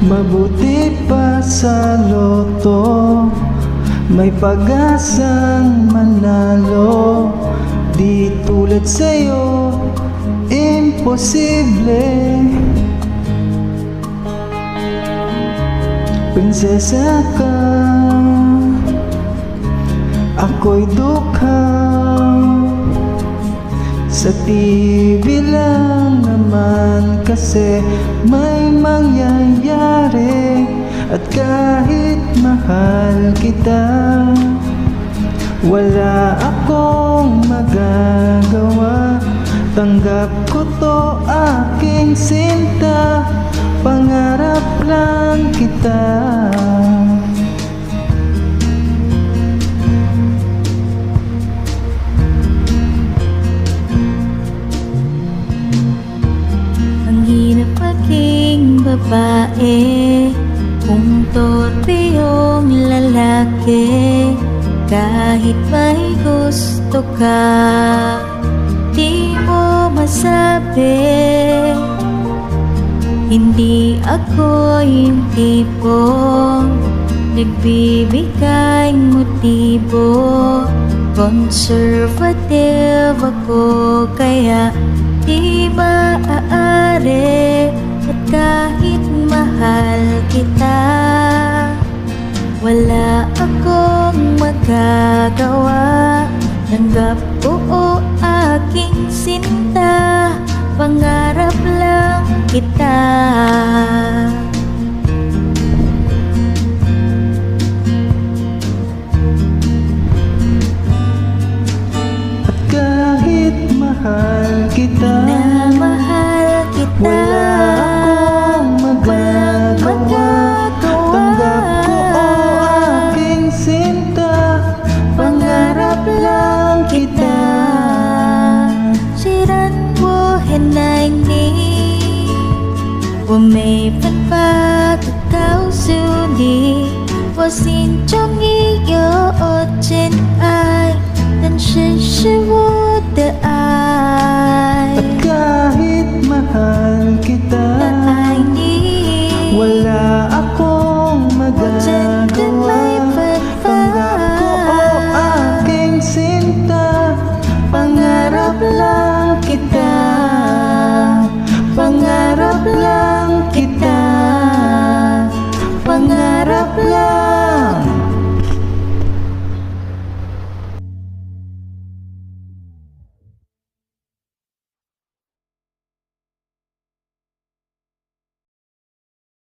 Mabuti pa sa loto, may pag-asang manalo. Di tulad sa'yo, imposible. Prinsesa ka, ako'y dukha. Sa TV lang naman kasi may mangyayari. At kahit mahal kita, wala akong magagawa. Tanggap ko to, aking sinta, pangarap lang kita. Maging babae kung totoong lalaki. Kahit may gusto ka, di mo masabi. Hindi ako yung tipong nagbibigay motibo. Conservative ako, kaya di maaari. At kahit mahal kita, wala akong magagawa. Tanggap ko aking sinta, pangarap lang kita. At kahit mahal kita, Na mahal kita, wala akong magagawa. Tanggap ko aking sinta, pangarap lang kita. 虽然我很爱你，我没办法的告诉你，我心中已有真爱，但是是我的爱。